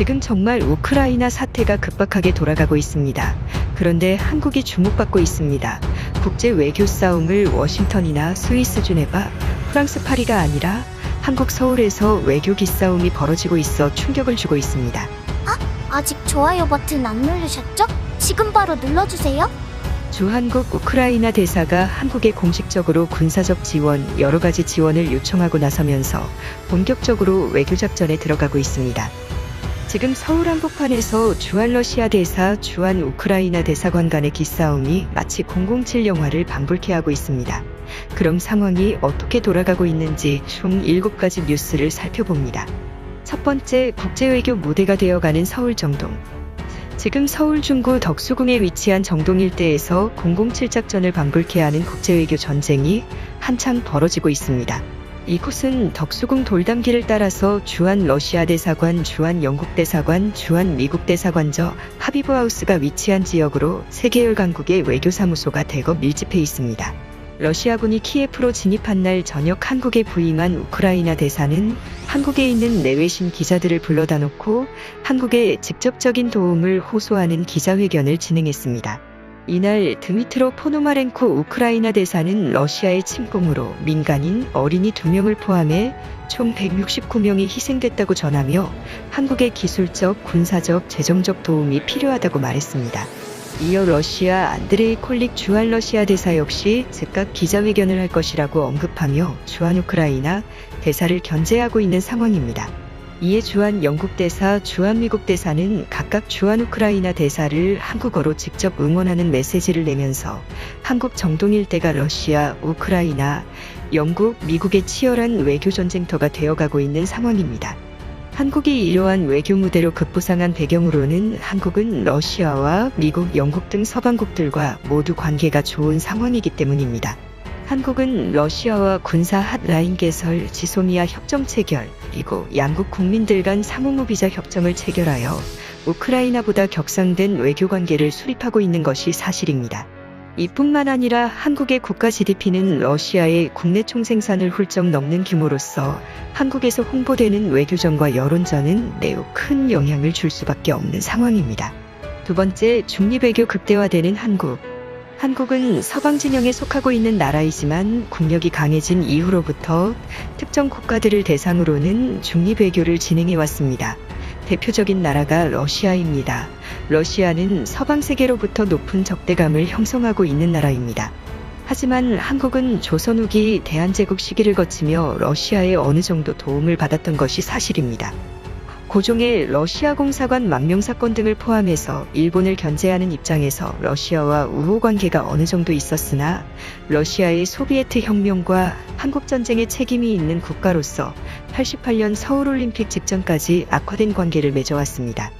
지금 정말 우크라이나 사태가 급박하게 돌아가고 있습니다. 그런데 한국이 주목받고 있습니다. 국제 외교 싸움을 워싱턴이나 스위스 주네바, 프랑스 파리가 아니라 한국 서울에서 외교 기싸움이 벌어지고 있어 충격을 주고 있습니다. 아직 좋아요 버튼 안 누르셨죠? 지금 바로 눌러주세요. 주한국 우크라이나 대사가 한국에 공식적으로 군사적 지원, 여러 가지 지원을 요청하고 나서면서 본격적으로 외교작전에 들어가고 있습니다. 지금 서울 한복판에서 주한 러시아 대사, 주한 우크라이나 대사관 간의 기싸움이 마치 007 영화를 방불케 하고 있습니다. 그럼 상황이 어떻게 돌아가고 있는지 총 7가지 뉴스를 살펴봅니다. 첫 번째, 국제외교 무대가 되어가는 서울 정동. 지금 서울 중구 덕수궁에 위치한 정동 일대에서 007 작전을 방불케 하는 국제외교 전쟁이 한창 벌어지고 있습니다. 이곳은 덕수궁 돌담길을 따라서 주한 러시아 대사관, 주한 영국 대사관, 주한 미국 대사관저 하비브하우스가 위치한 지역으로 세계열 강국의 외교사무소가 대거 밀집해 있습니다. 러시아군이 키예프로 진입한 날 저녁 한국에 부임한 우크라이나 대사는 한국에 있는 내외신 기자들을 불러다 놓고 한국에 직접적인 도움을 호소하는 기자회견을 진행했습니다. 이날 드미트로 포노마렌코 우크라이나 대사는 러시아의 침공으로 민간인, 어린이 2명을 포함해 총 169명이 희생됐다고 전하며 한국의 기술적, 군사적, 재정적 도움이 필요하다고 말했습니다. 이어 러시아 안드레이 콜릭 주한 러시아 대사 역시 즉각 기자회견을 할 것이라고 언급하며 주한 우크라이나 대사를 견제하고 있는 상황입니다. 이에 주한 영국 대사, 주한 미국 대사는 각각 주한 우크라이나 대사를 한국어로 직접 응원하는 메시지를 내면서 한국 정동 일대가 러시아, 우크라이나, 영국, 미국의 치열한 외교 전쟁터가 되어가고 있는 상황입니다. 한국이 이러한 외교 무대로 급부상한 배경으로는 한국은 러시아와 미국, 영국 등 서방국들과 모두 관계가 좋은 상황이기 때문입니다. 한국은 러시아와 군사 핫라인 개설, 지소미아 협정 체결, 그리고 양국 국민들 간 상호무비자 협정을 체결하여 우크라이나보다 격상된 외교 관계를 수립하고 있는 것이 사실입니다. 이뿐만 아니라 한국의 국가 GDP는 러시아의 국내 총생산을 훌쩍 넘는 규모로서 한국에서 홍보되는 외교전과 여론전은 매우 큰 영향을 줄 수밖에 없는 상황입니다. 두 번째, 중립외교 극대화되는 한국. 한국은 서방 진영에 속하고 있는 나라이지만 국력이 강해진 이후로부터 특정 국가들을 대상으로는 중립외교를 진행해 왔습니다. 대표적인 나라가 러시아입니다. 러시아는 서방 세계로부터 높은 적대감을 형성하고 있는 나라입니다. 하지만 한국은 조선 후기 대한제국 시기를 거치며 러시아의 어느 정도 도움을 받았던 것이 사실입니다. 고종의 러시아 공사관 망명 사건 등을 포함해서 일본을 견제하는 입장에서 러시아와 우호 관계가 어느 정도 있었으나 러시아의 소비에트 혁명과 한국전쟁에 책임이 있는 국가로서 88년 서울올림픽 직전까지 악화된 관계를 맺어왔습니다.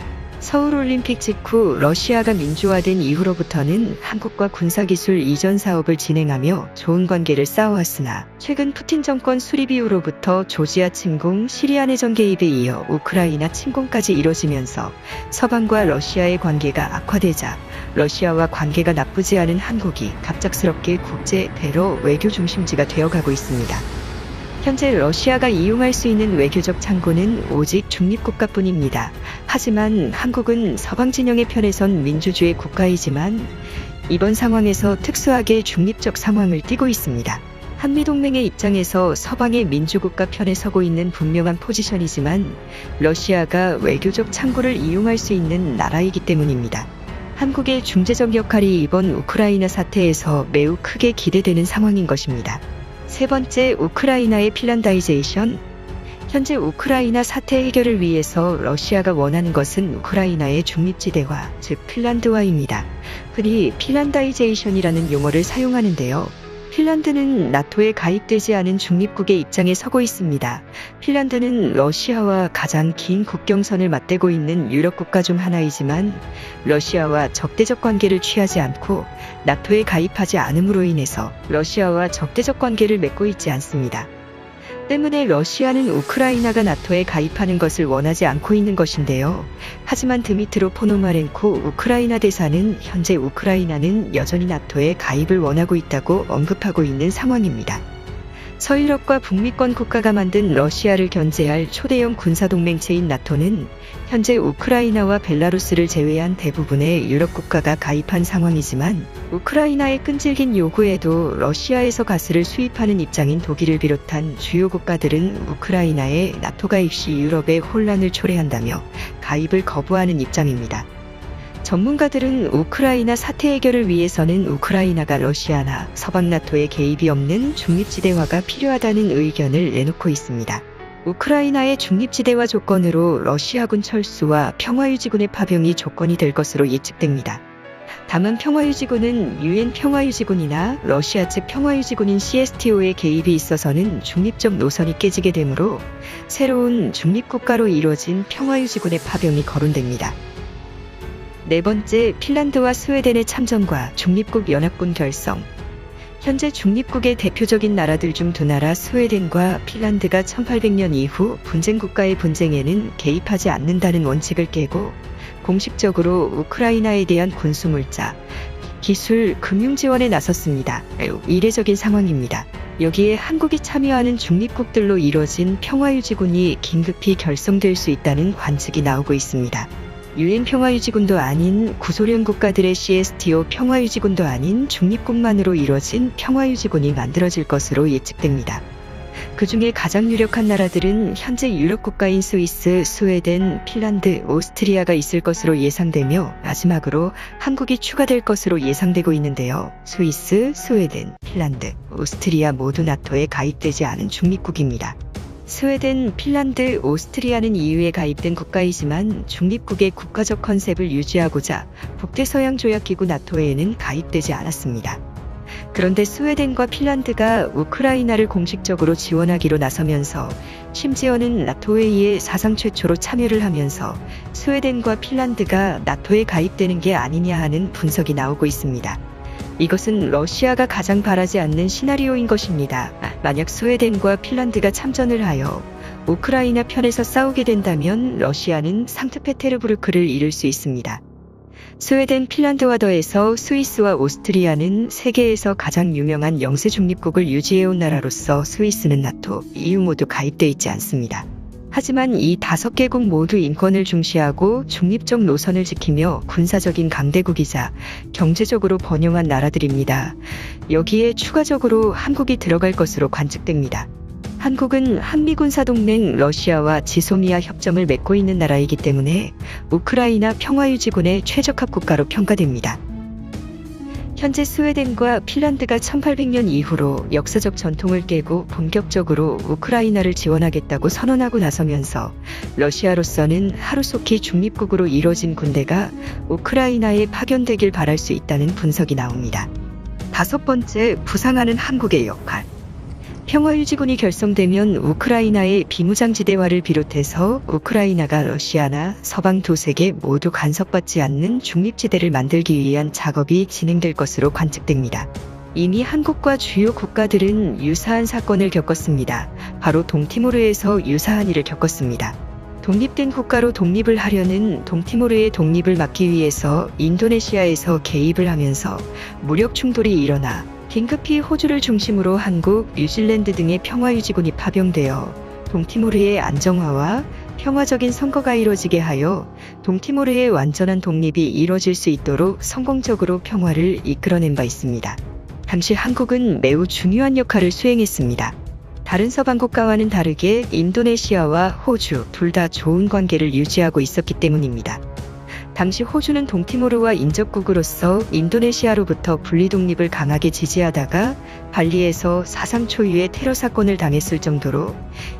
서울올림픽 직후 러시아가 민주화된 이후로부터는 한국과 군사기술 이전 사업을 진행하며 좋은 관계를 쌓아왔으나 최근 푸틴 정권 수립 이후로부터 조지아 침공, 시리아 내전 개입에 이어 우크라이나 침공까지 이뤄지면서 서방과 러시아의 관계가 악화되자 러시아와 관계가 나쁘지 않은 한국이 갑작스럽게 국제 테러 외교 중심지가 되어가고 있습니다. 현재 러시아가 이용할 수 있는 외교적 창고는 오직 중립국가뿐입니다. 하지만 한국은 서방 진영의 편에 선 민주주의 국가이지만 이번 상황에서 특수하게 중립적 상황을 띠고 있습니다. 한미동맹의 입장에서 서방의 민주국가 편에 서고 있는 분명한 포지션이지만 러시아가 외교적 창고를 이용할 수 있는 나라이기 때문입니다. 한국의 중재적 역할이 이번 우크라이나 사태에서 매우 크게 기대되는 상황인 것입니다. 세 번째, 우크라이나의 핀란다이제이션. 현재 우크라이나 사태 해결을 위해서 러시아가 원하는 것은 우크라이나의 중립지대화, 즉 핀란드화입니다. 흔히 핀란다이제이션이라는 용어를 사용하는데요. 핀란드는 나토에 가입되지 않은 중립국의 입장에 서고 있습니다. 핀란드는 러시아와 가장 긴 국경선을 맞대고 있는 유럽 국가 중 하나이지만 러시아와 적대적 관계를 취하지 않고 나토에 가입하지 않음으로 인해서 러시아와 적대적 관계를 맺고 있지 않습니다. 때문에 러시아는 우크라이나가 나토에 가입하는 것을 원하지 않고 있는 것인데요. 하지만 드미트로 포노마렌코 우크라이나 대사는 현재 우크라이나는 여전히 나토에 가입을 원하고 있다고 언급하고 있는 상황입니다. 서유럽과 북미권 국가가 만든 러시아를 견제할 초대형 군사동맹체인 나토는 현재 우크라이나와 벨라루스를 제외한 대부분의 유럽 국가가 가입한 상황이지만 우크라이나의 끈질긴 요구에도 러시아에서 가스를 수입하는 입장인 독일을 비롯한 주요 국가들은 우크라이나의 나토 가입 시 유럽의 혼란을 초래한다며 가입을 거부하는 입장입니다. 전문가들은 우크라이나 사태 해결을 위해서는 우크라이나가 러시아나 서방 나토의 개입이 없는 중립지대화가 필요하다는 의견을 내놓고 있습니다. 우크라이나의 중립지대화 조건으로 러시아군 철수와 평화유지군의 파병이 조건이 될 것으로 예측됩니다. 다만 평화유지군은 유엔 평화유지군이나 러시아 측 평화유지군인 CSTO의 개입이 있어서는 중립적 노선이 깨지게 되므로 새로운 중립국가로 이루어진 평화유지군의 파병이 거론됩니다. 네 번째, 핀란드와 스웨덴의 참전과 중립국 연합군 결성. 현재 중립국의 대표적인 나라들 중 두 나라 스웨덴과 핀란드가 1800년 이후 분쟁 국가의 분쟁에는 개입하지 않는다는 원칙을 깨고 공식적으로 우크라이나에 대한 군수물자, 기술, 금융 지원에 나섰습니다. 이례적인 상황입니다. 여기에 한국이 참여하는 중립국들로 이뤄진 평화유지군이 긴급히 결성될 수 있다는 관측이 나오고 있습니다. 유엔 평화유지군도 아닌 구소련 국가들의 CSTO 평화유지군도 아닌 중립국만으로 이뤄진 평화유지군이 만들어질 것으로 예측됩니다. 그 중에 가장 유력한 나라들은 현재 유럽 국가인 스위스, 스웨덴, 핀란드, 오스트리아가 있을 것으로 예상되며 마지막으로 한국이 추가될 것으로 예상되고 있는데요. 스위스, 스웨덴, 핀란드, 오스트리아 모두 나토에 가입되지 않은 중립국입니다. 스웨덴, 핀란드, 오스트리아는 EU에 가입된 국가이지만 중립국의 국가적 컨셉을 유지하고자 북대서양조약기구 나토에는 가입되지 않았습니다. 그런데 스웨덴과 핀란드가 우크라이나를 공식적으로 지원하기로 나서면서 심지어는 나토회의에 사상 최초로 참여를 하면서 스웨덴과 핀란드가 나토에 가입되는 게 아니냐 하는 분석이 나오고 있습니다. 이것은 러시아가 가장 바라지 않는 시나리오인 것입니다. 만약 스웨덴과 핀란드가 참전을 하여 우크라이나 편에서 싸우게 된다면 러시아는 상트페테르부르크를 잃을 수 있습니다. 스웨덴, 핀란드와 더해서 스위스와 오스트리아는 세계에서 가장 유명한 영세 중립국을 유지해온 나라로서 스위스는 나토, EU 모두 가입돼 있지 않습니다. 하지만 이 5개국 모두 인권을 중시하고 중립적 노선을 지키며 군사적인 강대국이자 경제적으로 번영한 나라들입니다. 여기에 추가적으로 한국이 들어갈 것으로 관측됩니다. 한국은 한미군사동맹 러시아와 지소미아 협정을 맺고 있는 나라이기 때문에 우크라이나 평화유지군의 최적합 국가로 평가됩니다. 현재 스웨덴과 핀란드가 1800년 이후로 역사적 전통을 깨고 본격적으로 우크라이나를 지원하겠다고 선언하고 나서면서 러시아로서는 하루속히 중립국으로 이뤄진 군대가 우크라이나에 파견되길 바랄 수 있다는 분석이 나옵니다. 5번째, 부상하는 한국의 역할. 평화유지군이 결성되면 우크라이나의 비무장지대화를 비롯해서 우크라이나가 러시아나 서방 도색에 모두 간섭받지 않는 중립지대를 만들기 위한 작업이 진행될 것으로 관측됩니다. 이미 한국과 주요 국가들은 유사한 사건을 겪었습니다. 바로 동티모르에서 유사한 일을 겪었습니다. 독립된 국가로 독립을 하려는 동티모르의 독립을 막기 위해서 인도네시아에서 개입을 하면서 무력 충돌이 일어나 긴급히 호주를 중심으로 한국, 뉴질랜드 등의 평화유지군이 파병되어 동티모르의 안정화와 평화적인 선거가 이뤄지게 하여 동티모르의 완전한 독립이 이뤄질 수 있도록 성공적으로 평화를 이끌어낸 바 있습니다. 당시 한국은 매우 중요한 역할을 수행했습니다. 다른 서방 국가와는 다르게 인도네시아와 호주 둘 다 좋은 관계를 유지하고 있었기 때문입니다. 당시 호주는 동티모르와 인접국으로서 인도네시아로부터 분리독립을 강하게 지지하다가 발리에서 사상 초유의 테러 사건을 당했을 정도로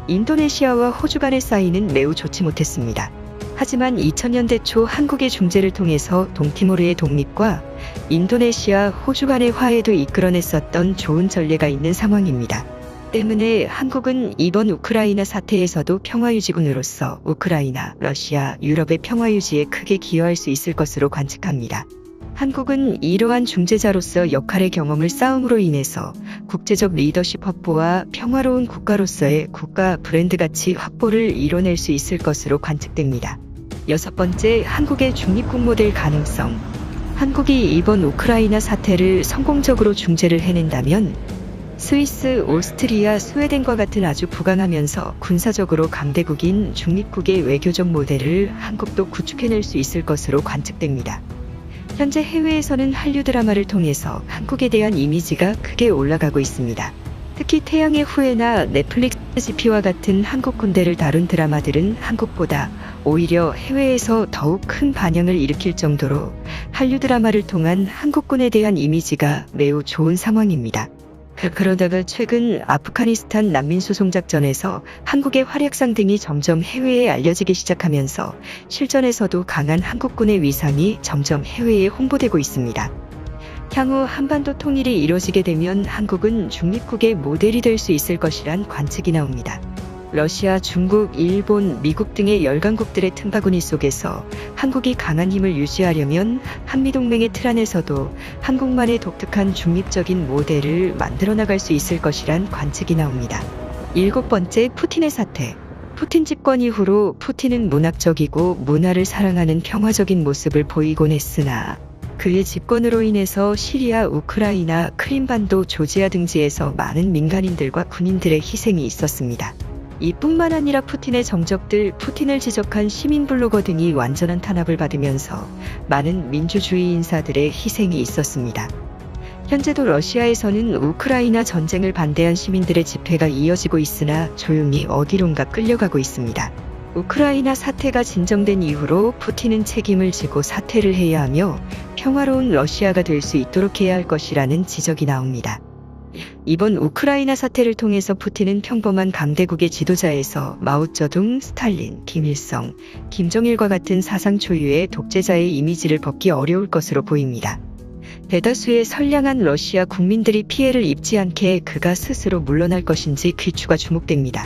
인도네시아와 호주 간의 사이는 매우 좋지 못했습니다. 하지만 2000년대 초 한국의 중재를 통해서 동티모르의 독립과 인도네시아, 호주 간의 화해도 이끌어냈었던 좋은 전례가 있는 상황입니다. 때문에 한국은 이번 우크라이나 사태에서도 평화유지군으로서 우크라이나, 러시아, 유럽의 평화유지에 크게 기여할 수 있을 것으로 관측합니다. 한국은 이러한 중재자로서 역할의 경험을 쌓음으로 인해서 국제적 리더십 확보와 평화로운 국가로서의 국가 브랜드 가치 확보를 이뤄낼 수 있을 것으로 관측됩니다. 6번째, 한국의 중립국 모델 가능성. 한국이 이번 우크라이나 사태를 성공적으로 중재를 해낸다면 스위스, 오스트리아, 스웨덴과 같은 아주 부강하면서 군사적으로 강대국인 중립국의 외교적 모델을 한국도 구축해낼 수 있을 것으로 관측됩니다. 현재 해외에서는 한류 드라마를 통해서 한국에 대한 이미지가 크게 올라가고 있습니다. 특히 태양의 후예나 넷플릭스 GP와 같은 한국 군대를 다룬 드라마들은 한국보다 오히려 해외에서 더욱 큰 반향을 일으킬 정도로 한류 드라마를 통한 한국군에 대한 이미지가 매우 좋은 상황입니다. 그러다가 최근 아프가니스탄 난민수송작전에서 한국의 활약상 등이 점점 해외에 알려지기 시작하면서 실전에서도 강한 한국군의 위상이 점점 해외에 홍보되고 있습니다. 향후 한반도 통일이 이뤄지게 되면 한국은 중립국의 모델이 될 수 있을 것이란 관측이 나옵니다. 러시아, 중국, 일본, 미국 등의 열강국들의 틈바구니 속에서 한국이 강한 힘을 유지하려면 한미동맹의 틀 안에서도 한국만의 독특한 중립적인 모델을 만들어 나갈 수 있을 것이란 관측이 나옵니다. 7번째, 푸틴의 사퇴. 푸틴 집권 이후로 푸틴은 문학적이고 문화를 사랑하는 평화적인 모습을 보이곤 했으나 그의 집권으로 인해서 시리아, 우크라이나, 크림반도, 조지아 등지에서 많은 민간인들과 군인들의 희생이 있었습니다. 이뿐만 아니라 푸틴의 정적들, 푸틴을 지적한 시민 블로거 등이 완전한 탄압을 받으면서 많은 민주주의 인사들의 희생이 있었습니다. 현재도 러시아에서는 우크라이나 전쟁을 반대한 시민들의 집회가 이어지고 있으나 조용히 어디론가 끌려가고 있습니다. 우크라이나 사태가 진정된 이후로 푸틴은 책임을 지고 사퇴를 해야 하며 평화로운 러시아가 될 수 있도록 해야 할 것이라는 지적이 나옵니다. 이번 우크라이나 사태를 통해서 푸틴은 평범한 강대국의 지도자에서 마오쩌둥, 스탈린, 김일성, 김정일과 같은 사상 초유의 독재자의 이미지를 벗기 어려울 것으로 보입니다. 대다수의 선량한 러시아 국민들이 피해를 입지 않게 그가 스스로 물러날 것인지 귀추가 주목됩니다.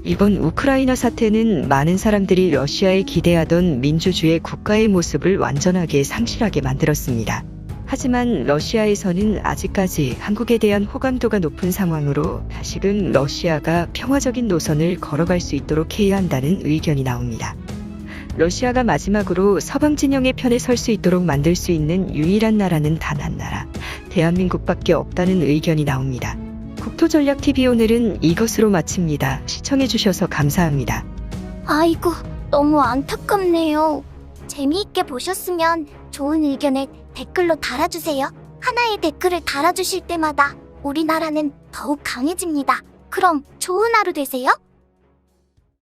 이번 우크라이나 사태는 많은 사람들이 러시아에 기대하던 민주주의 국가의 모습을 완전하게 상실하게 만들었습니다. 하지만 러시아에서는 아직까지 한국에 대한 호감도가 높은 상황으로 다시금 러시아가 평화적인 노선을 걸어갈 수 있도록 해야 한다는 의견이 나옵니다. 러시아가 마지막으로 서방 진영의 편에 설 수 있도록 만들 수 있는 유일한 나라는 단 한 나라, 대한민국밖에 없다는 의견이 나옵니다. 국토전략TV 오늘은 이것으로 마칩니다. 시청해주셔서 감사합니다. 아이고, 너무 안타깝네요. 재미있게 보셨으면 좋은 의견을 댓글로 달아주세요. 하나의 댓글을 달아주실 때마다 우리나라는 더욱 강해집니다. 그럼 좋은 하루 되세요.